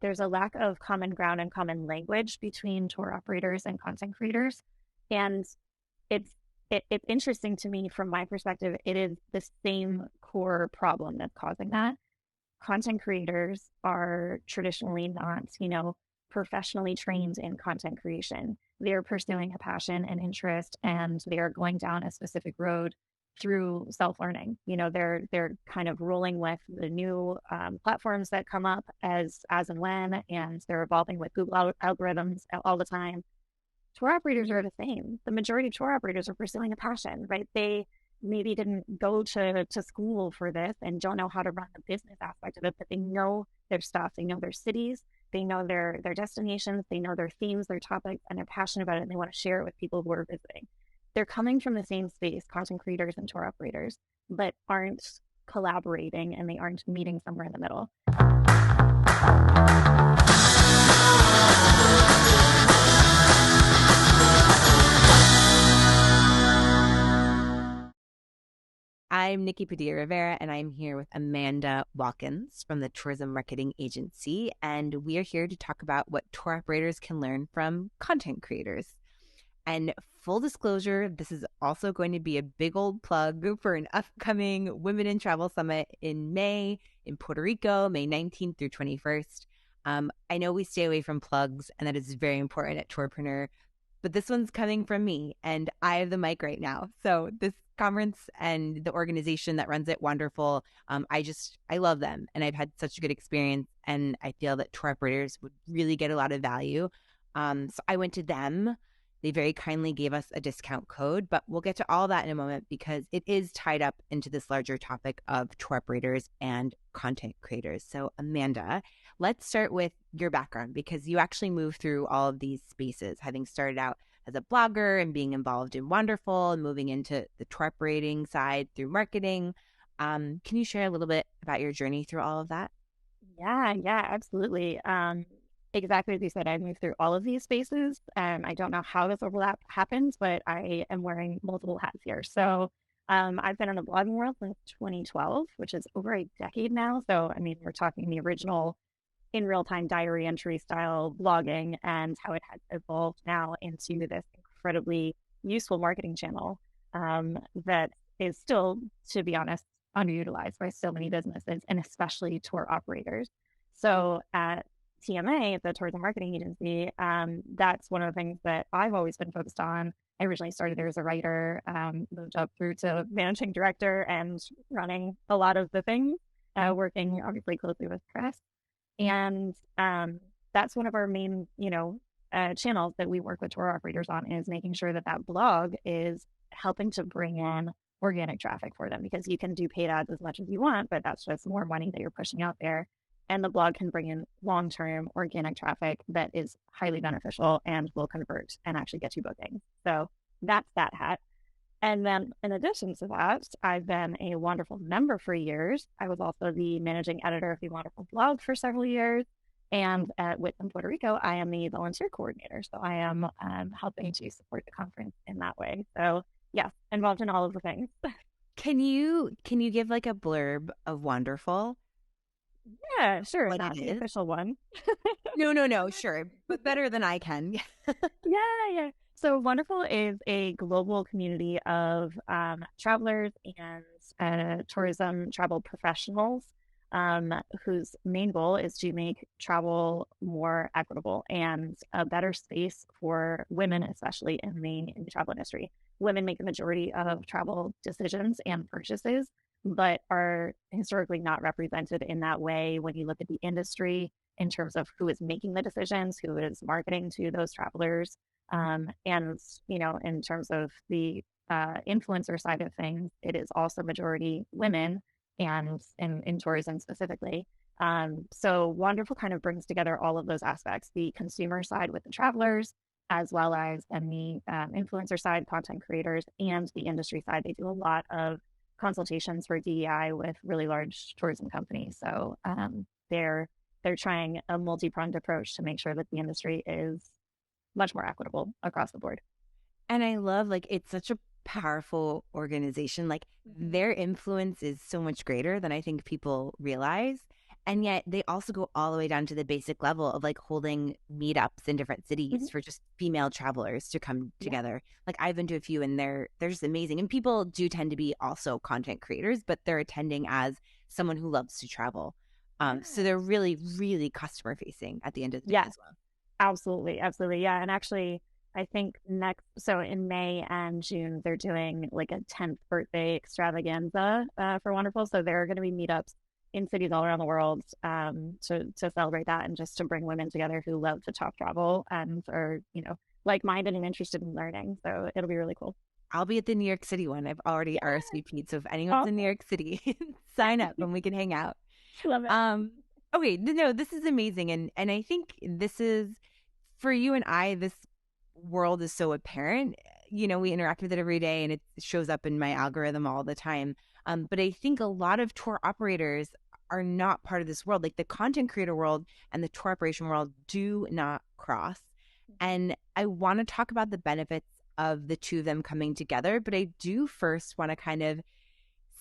there's a lack of common ground and common language between tour operators and content creators. And it's it's interesting to me from my perspective, it is the same core problem that's causing that. Content creators are traditionally not, professionally trained in content creation. They're pursuing a passion and interest, and they are going down a specific road through self-learning. They're kind of rolling with the new platforms that come up as and when, and they're evolving with Google algorithms all the time. Tour operators are the same. The majority of tour operators are pursuing a passion, right? They maybe didn't go to school for this and don't know how to run the business aspect of it, but they know their stuff. They know their cities. They know their destinations. They know their themes, their topics, and they're passionate about it, and they want to share it with people who are visiting. They're coming from the same space, content creators and tour operators, but aren't collaborating, and they aren't meeting somewhere in the middle. I'm Nikki Padilla Rivera, and I'm here with Amanda Walkins from the Tourism Marketing Agency, and we are here to talk about what tour operators can learn from content creators. And full disclosure, this is also going to be a big old plug for an upcoming Women in Travel Summit in May in Puerto Rico, May 19th through 21st. I know we stay away from plugs, and that is very important at Tourpreneur, but this one's coming from me, and I have the mic right now. So this conference and the organization that runs it, wonderful. I love them, and I've had such a good experience, and I feel that tour operators would really get a lot of value. So I went to them. They very kindly gave us a discount code, but we'll get to all that in a moment because it is tied up into this larger topic of tour operators and content creators. So Amanda, let's start with your background because you actually moved through all of these spaces, having started out as a blogger and being involved in Wonderful and moving into the tour operating side through marketing. Can you share a little bit about your journey through all of that? Yeah, absolutely. Exactly as you said, I moved through all of these spaces. I don't know how this overlap happens, but I am wearing multiple hats here. So I've been in the blogging world since 2012, which is over a decade now. So, I mean, we're talking the original in real-time diary entry style blogging and how it has evolved now into this incredibly useful marketing channel that is still, to be honest, underutilized by so many businesses and especially tour operators. So at TMA, the Tourism Marketing Agency, that's one of the things that I've always been focused on. I originally started there as a writer, moved up through to managing director and running a lot of the things, working obviously closely with press. And that's one of our main, channels that we work with tour operators on is making sure that that blog is helping to bring in organic traffic for them because you can do paid ads as much as you want, but that's just more money that you're pushing out there. And the blog can bring in long-term organic traffic that is highly beneficial and will convert and actually get you bookings. So that's that hat. And then in addition to that, I've been a Wonderful member for years. I was also the managing editor of the Wonderful blog for several years. And at Whitman, Puerto Rico, I am the volunteer coordinator. So I am helping to support the conference in that way. So yes, involved in all of the things. Can you give like a blurb of Wonderful? Yeah, sure. What Not it the is? official one. No, sure, but better than I can. Yeah. So Wonderful is a global community of travelers and tourism travel professionals whose main goal is to make travel more equitable and a better space for women, especially in the travel industry. Women make the majority of travel decisions and purchases, but are historically not represented in that way when you look at the industry in terms of who is making the decisions, who is marketing to those travelers. And, in terms of the influencer side of things, it is also majority women and in tourism specifically. So Wonderful kind of brings together all of those aspects, the consumer side with the travelers, as well as and the influencer side, content creators, and the industry side. They do a lot of consultations for DEI with really large tourism companies. So they're trying a multi-pronged approach to make sure that the industry is much more equitable across the board. And I love, like, it's such a powerful organization. Like, their influence is so much greater than I think people realize. And yet they also go all the way down to the basic level of like holding meetups in different Mhm. cities for just female travelers to come Yeah. together. Like I've been to a few and they're just amazing. And people do tend to be also content creators, but they're attending as someone who loves to travel. So Yes. they're really, really customer facing at the end of the day Yes. as well. Absolutely. Absolutely. Yeah. And actually, I think so in May and June, they're doing like a 10th birthday extravaganza for Wonderful. So there are going to be meetups in cities all around the world to celebrate that and just to bring women together who love to talk travel and are, like-minded and interested in learning. So it'll be really cool. I'll be at the New York City one. I've already Yeah. RSVP'd. So if anyone's in New Awesome. York City, sign up and we can hang out. Love it. Um, okay, no, this is amazing. And I think this is for you and I, this world is so apparent. We interact with it every day and it shows up in my algorithm all the time. But I think a lot of tour operators are not part of this world. Like the content creator world and the tour operation world do not cross. And I want to talk about the benefits of the two of them coming together. But I do first want to kind of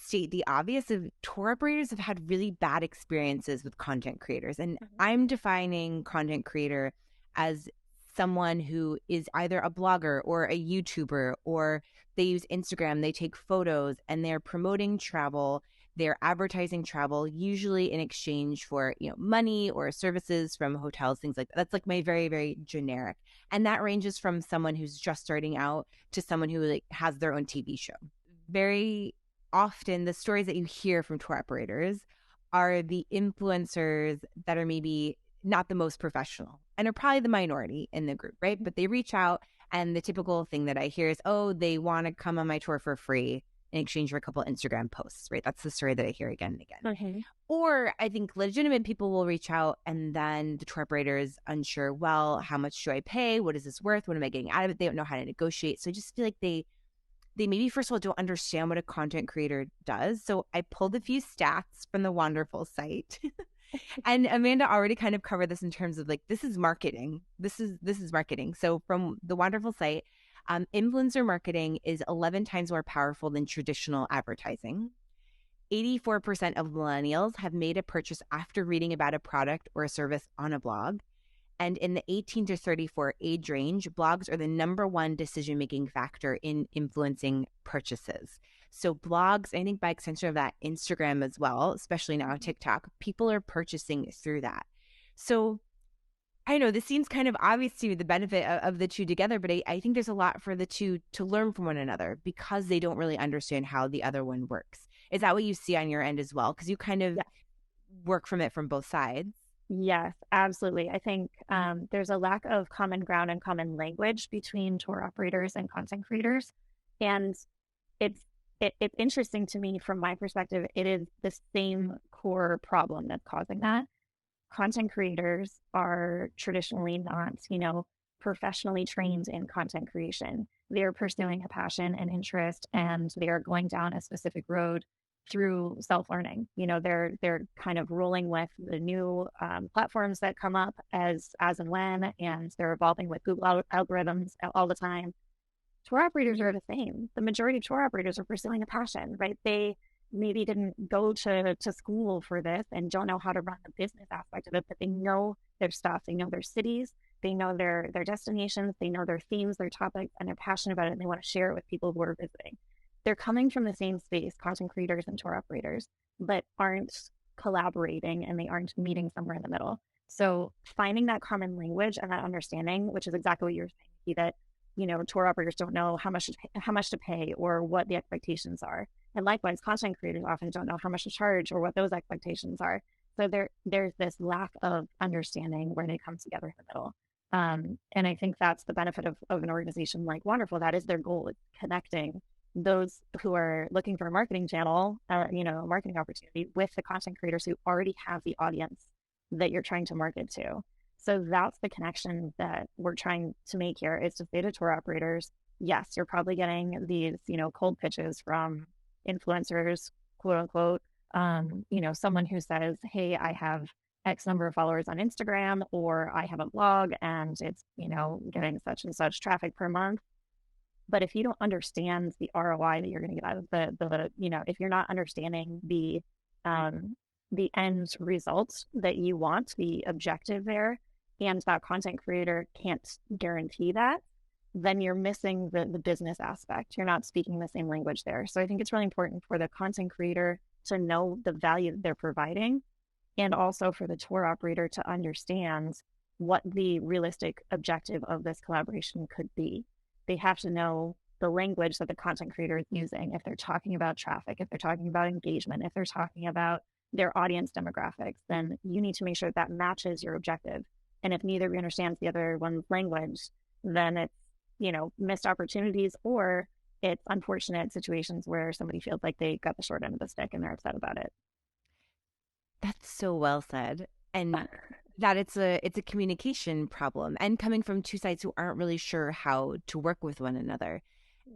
state the obvious of tour operators have had really bad experiences with content creators. And Mhm. I'm defining content creator as someone who is either a blogger or a YouTuber, or they use Instagram, they take photos and they're promoting travel, they're advertising travel, usually in exchange for, money or services from hotels, things like that. That's like my very, very generic. And that ranges from someone who's just starting out to someone who like has their own TV show. Very often the stories that you hear from tour operators are the influencers that are maybe not the most professional and are probably the minority in the group, right? But they reach out, and the typical thing that I hear is, oh, they want to come on my tour for free in exchange for a couple Instagram posts, right? That's the story that I hear again and again. Okay. Or I think legitimate people will reach out, and then the tour operator is unsure, well, how much should I pay? What is this worth? What am I getting out of it? They don't know how to negotiate. So I just feel like they maybe first of all don't understand what a content creator does. So I pulled a few stats from the Wonderful site. And Amanda already kind of covered this in terms of like, this is marketing. This is marketing. So from the Wonderful site, influencer marketing is 11 times more powerful than traditional advertising. 84% of millennials have made a purchase after reading about a product or a service on a blog. And in the 18 to 34 age range, blogs are the number one decision making factor in influencing purchases. So, blogs, I think by extension of that, Instagram as well, especially now TikTok, people are purchasing through that. So, I know this seems kind of obvious to me, the benefit of the two together, but I think there's a lot for the two to learn from one another because they don't really understand how the other one works. Is that what you see on your end as well? Because you kind of Yeah. work from it from both sides. Yes, absolutely. I think there's a lack of common ground and common language between tour operators and content creators. And it's it's interesting to me from my perspective, it is the same core problem that's causing that. Content creators are traditionally not, professionally trained in content creation. They're pursuing a passion and interest, and they are going down a specific road through self-learning. They're kind of rolling with the new platforms that come up as and when, and they're evolving with Google algorithms all the time. Tour operators are the same. The majority of tour operators are pursuing a passion, right? They maybe didn't go to school for this and don't know how to run the business aspect of it, but they know their stuff. They know their cities. They know their destinations. They know their themes, their topics, and they're passionate about it. And they want to share it with people who are visiting. They're coming from the same space, content creators and tour operators, but aren't collaborating and they aren't meeting somewhere in the middle. So finding that common language and that understanding, which is exactly what you're saying, that tour operators don't know how much to pay or what the expectations are, and likewise, content creators often don't know how much to charge or what those expectations are. So there's this lack of understanding where they come together in the middle. And I think that's the benefit of an organization like Wonderful. That is their goal: is connecting those who are looking for a marketing channel, a marketing opportunity, with the content creators who already have the audience that you're trying to market to. So that's the connection that we're trying to make here, is to say to tour operators, yes, you're probably getting these, cold pitches from influencers, quote unquote. Someone who says, hey, I have X number of followers on Instagram, or I have a blog and it's, getting such and such traffic per month. But if you don't understand the ROI that you're going to get out of if you're not understanding the the end result that you want, the objective there, and that content creator can't guarantee that, then you're missing the business aspect. You're not speaking the same language there. So I think it's really important for the content creator to know the value that they're providing, and also for the tour operator to understand what the realistic objective of this collaboration could be. They have to know the language that the content creator is using. If they're talking about traffic, if they're talking about engagement, if they're talking about their audience demographics, then you need to make sure that matches your objective. And if neither of you understands the other one's language, then it's, missed opportunities, or it's unfortunate situations where somebody feels like they got the short end of the stick and they're upset about it. That's so well said. And that it's a communication problem, and coming from two sides who aren't really sure how to work with one another.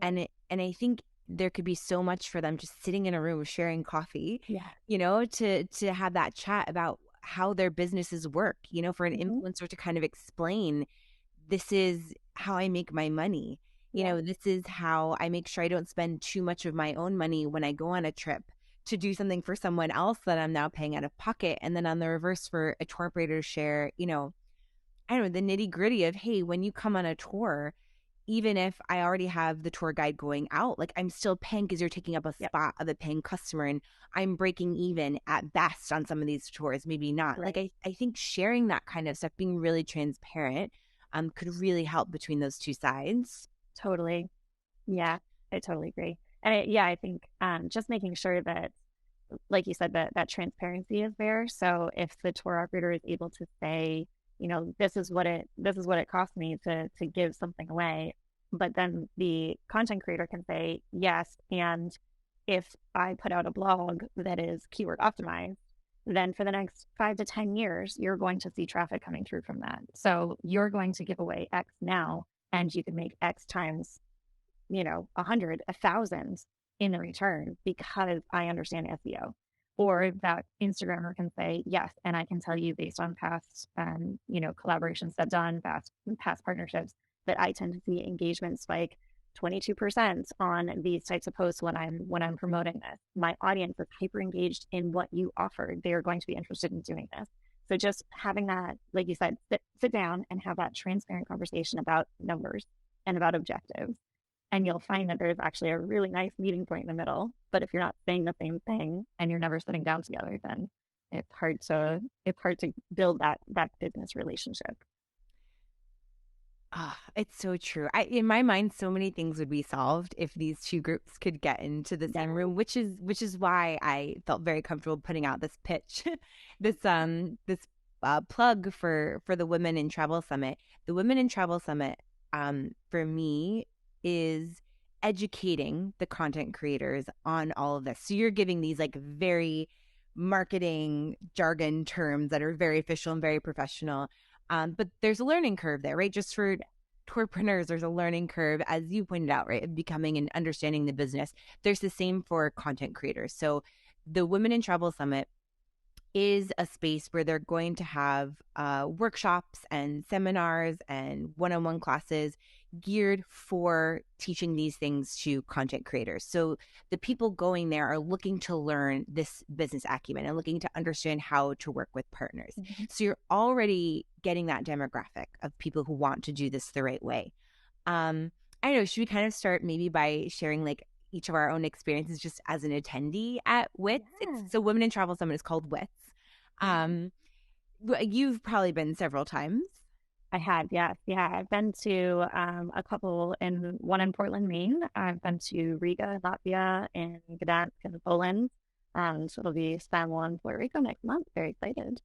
And I think there could be so much for them just sitting in a room sharing coffee, Yeah. to have that chat about how their businesses work, for an Mm-hmm. influencer to kind of explain, this is how I make my money. Yeah. This is how I make sure I don't spend too much of my own money when I go on a trip to do something for someone else that I'm now paying out of pocket. And then on the reverse, for a tour operator to share, I don't know, the nitty gritty of, hey, when you come on a tour, even if I already have the tour guide going out, like, I'm still paying because you're taking up a Yep. spot of a paying customer, and I'm breaking even at best on some of these tours, maybe not. Like, Right. I think sharing that kind of stuff, being really transparent, could really help between those two sides. Totally. Yeah, I totally agree. And I think just making sure that, like you said, that transparency is there. So if the tour operator is able to say, this is what it cost me to give something away, but then the content creator can say yes, and if I put out a blog that is keyword optimized, then for the next 5 to 10 years, you're going to see traffic coming through from that. So you're going to give away X now, and you can make X times 100, 1,000 in the return because I understand SEO. Or that Instagrammer can say, yes, and I can tell you based on past, collaborations that I've done, past partnerships, that I tend to see engagement spike 22% on these types of posts when I'm promoting this. My audience is hyper engaged in what you offer. They are going to be interested in doing this. So just having that, like you said, sit down and have that transparent conversation about numbers and about objectives, and you'll find that there's actually a really nice meeting point in the middle. But if you're not saying the same thing and you're never sitting down together, then it's hard to build that business relationship. Ah, it's so true. In my mind, so many things would be solved if these two groups could get into the Yeah. same room, which is why I felt very comfortable putting out this pitch, this plug for the Women in Travel Summit. The Women in Travel Summit, for me, is educating the content creators on all of this. So you're giving these like very marketing jargon terms that are very official and very professional. But there's a learning curve there, right? Just for tourpreneurs, there's a learning curve, as you pointed out, right? Of becoming and understanding the business. There's the same for content creators. So the Women in Travel Summit is a space where they're going to have workshops and seminars and one-on-one classes geared for teaching these things to content creators. So the people going there are looking to learn this business acumen and looking to understand how to work with partners. Mm-hmm. So you're already getting that demographic of people who want to do this the right way. I don't know, should we kind of start maybe by sharing like each of our own experiences just as an attendee at WITS? Yeah. So Women in Travel Summit is called WITS. Yeah. Um, you've probably been several times. I had, yes. Yeah. I've been to a couple, one in Portland, Maine. I've been to Riga, Latvia, and Gdansk in Poland. So it'll be Istanbul and Puerto Rico next month. Very excited.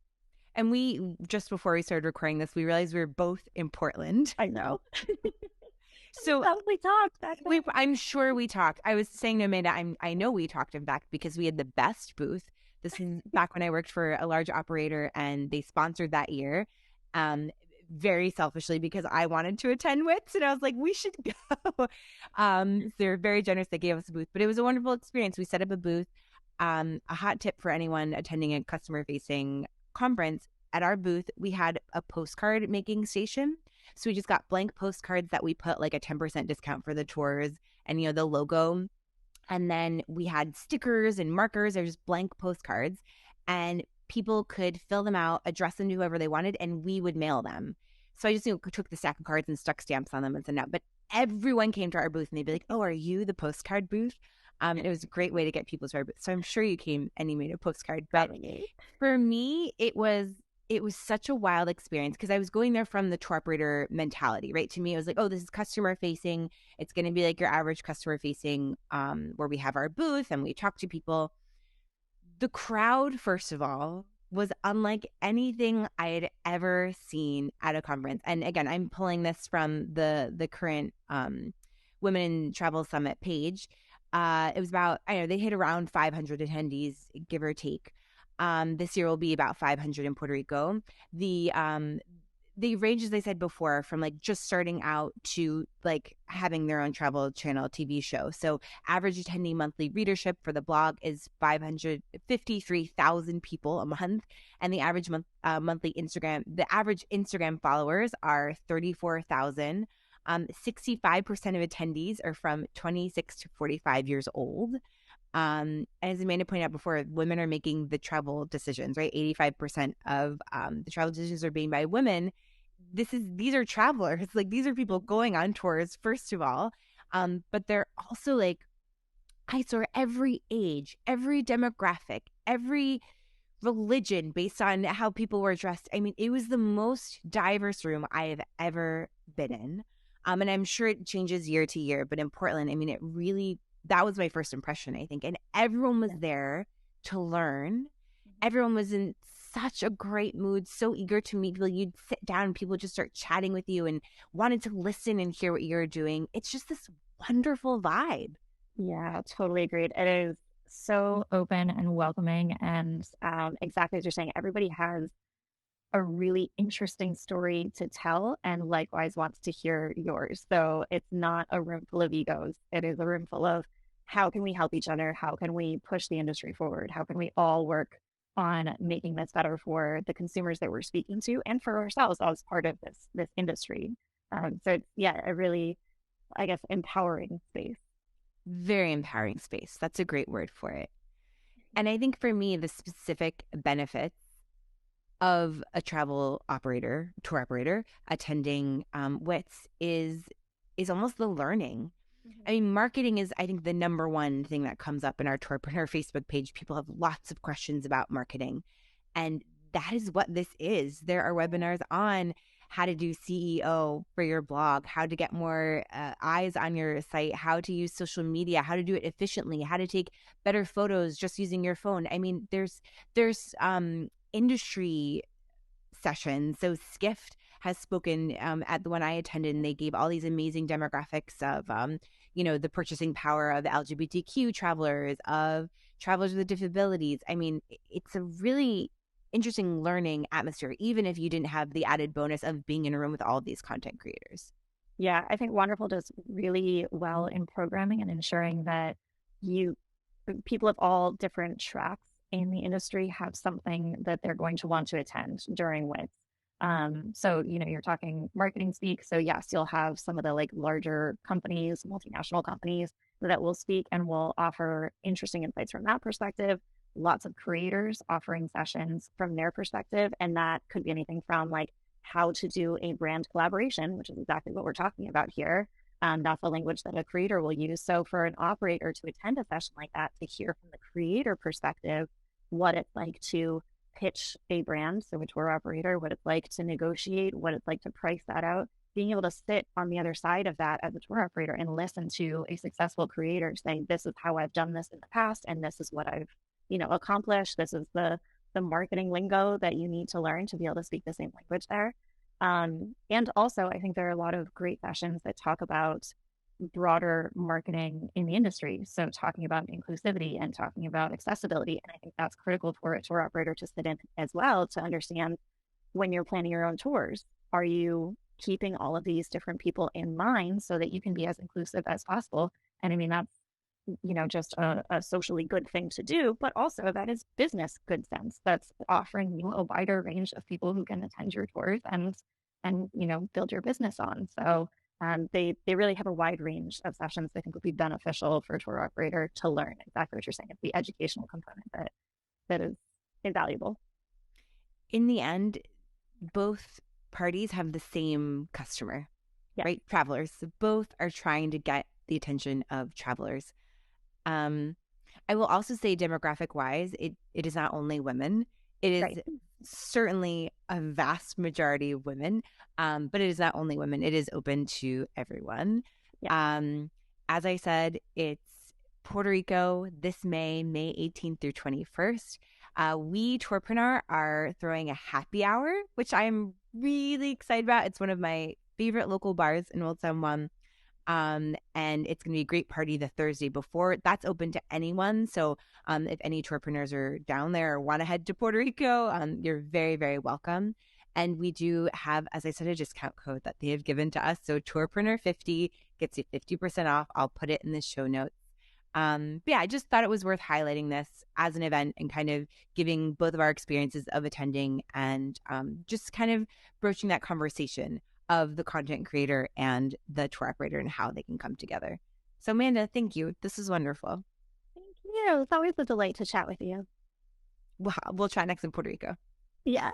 And we, just before we started recording this, we realized we were both in Portland. I know. We So probably talked back then. I'm sure we talked. I was saying to Amanda, I know we talked, in fact, because we had the best booth. This is back when I worked for a large operator and they sponsored that year. Very selfishly because I wanted to attend WITS and I was like, we should go. So they were very generous. They gave us a booth, but it was a wonderful experience. We set up a booth. A hot tip for anyone attending a customer facing conference: at our booth, we had a postcard making station. So we just got blank postcards that we put like a 10% discount for the tours and, the logo. And then we had stickers and markers. They're just blank postcards. and people could fill them out, address them to whoever they wanted, and we would mail them. So I just took the stack of cards and stuck stamps on them and sent out. But everyone came to our booth and they'd be like, "Oh, are you the postcard booth?" It was a great way to get people to our booth. So I'm sure you came and you made a postcard. But for me, it was such a wild experience because I was going there from the tour operator mentality, right? To me, it was like, oh, this is customer facing. It's going to be like your average customer facing, where we have our booth and we talk to people. The crowd, first of all, was unlike anything I had ever seen at a conference. And again, I'm pulling this from the current Women in Travel Summit page. It was about, I don't know, they hit around 500 attendees, give or take. This year will be about 500 in Puerto Rico. The range, as I said before, from like just starting out to like having their own travel channel TV show. So average attendee monthly readership for the blog is 553,000 people a month. And the average monthly the average Instagram followers are 34,000. 65% of attendees are from 26 to 45 years old. As Amanda pointed out before, women are making the travel decisions, right? 85% of the travel decisions are being by women. These are travelers, like these are people going on tours, first of all. But they're also like, I saw every age, every demographic, every religion based on how people were dressed. I mean, it was the most diverse room I have ever been in. And I'm sure it changes year to year, but in Portland, I mean, that was my first impression, I think. And everyone was there to learn. Everyone was in such a great mood, so eager to meet people. You'd sit down and people just start chatting with you and wanted to listen and hear what you're doing. It's just this wonderful vibe. Yeah, totally agreed. It is so open and welcoming. And exactly as you're saying, everybody has a really interesting story to tell and likewise wants to hear yours. So it's not a room full of egos. It is a room full of how can we help each other? How can we push the industry forward? How can we all work on making this better for the consumers that we're speaking to and for ourselves as part of this industry? So it's, yeah, a really, I guess, empowering space. Very empowering space. That's a great word for it. And I think for me, the specific benefits of a travel operator, tour operator, attending WITS is almost the learning. I mean, marketing is, I think, the number one thing that comes up in our Tourpreneur Facebook page. People have lots of questions about marketing. And that is what this is. There are webinars on how to do SEO for your blog, how to get more eyes on your site, how to use social media, how to do it efficiently, how to take better photos just using your phone. I mean, there's industry sessions. So Skift has spoken at the one I attended, and they gave all these amazing demographics of, the purchasing power of LGBTQ travelers, of travelers with disabilities. I mean, it's a really interesting learning atmosphere, even if you didn't have the added bonus of being in a room with all of these content creators. Yeah, I think Wonderful does really well in programming and ensuring that people of all different tracks in the industry have something that they're going to want to attend during WITS. So, you're talking marketing speak. So yes, you'll have some of the like larger companies, multinational companies that will speak and will offer interesting insights from that perspective. Lots of creators offering sessions from their perspective. And that could be anything from like how to do a brand collaboration, which is exactly what we're talking about here. That's a language that a creator will use. So for an operator to attend a session like that, to hear from the creator perspective, what it's like to pitch a brand, so a tour operator, what it's like to negotiate, what it's like to price that out, being able to sit on the other side of that as a tour operator and listen to a successful creator saying, this is how I've done this in the past, and this is what I've, accomplished. This is the marketing lingo that you need to learn to be able to speak the same language there. And also, I think there are a lot of great sessions that talk about broader marketing in the industry. So talking about inclusivity and talking about accessibility. And I think that's critical for a tour operator to sit in as well to understand when you're planning your own tours. Are you keeping all of these different people in mind so that you can be as inclusive as possible? And I mean, that's, just a socially good thing to do, but also that is business good sense. That's offering you a wider range of people who can attend your tours and build your business on. So they really have a wide range of sessions I think would be beneficial for a tour operator to learn exactly what you're saying. It's the educational component that is invaluable. In the end, both parties have the same customer, Yeah, right? Travelers. So both are trying to get the attention of travelers. Um, I will also say, demographic wise, it is not only women. It right. is certainly a vast majority of women, but it is not only women. It is open to everyone. Yeah, Um, as I said, it's Puerto Rico this May 18th through 21st. We Tourpreneur are throwing a happy hour, which I'm really excited about. It's one of my favorite local bars in Old San Juan. And it's going to be a great party the Thursday before. That's open to anyone. So if any tourpreneurs are down there or want to head to Puerto Rico, you're very, very welcome. And we do have, as I said, a discount code that they have given to us. So Tourpreneur50 gets you 50% off. I'll put it in the show notes. But yeah, I just thought it was worth highlighting this as an event and kind of giving both of our experiences of attending and just kind of broaching that conversation of the content creator and the tour operator and how they can come together. So, Amanda, thank you. This is wonderful. thank you. It's always a delight to chat with you. We'll chat next in Puerto Rico. Yeah.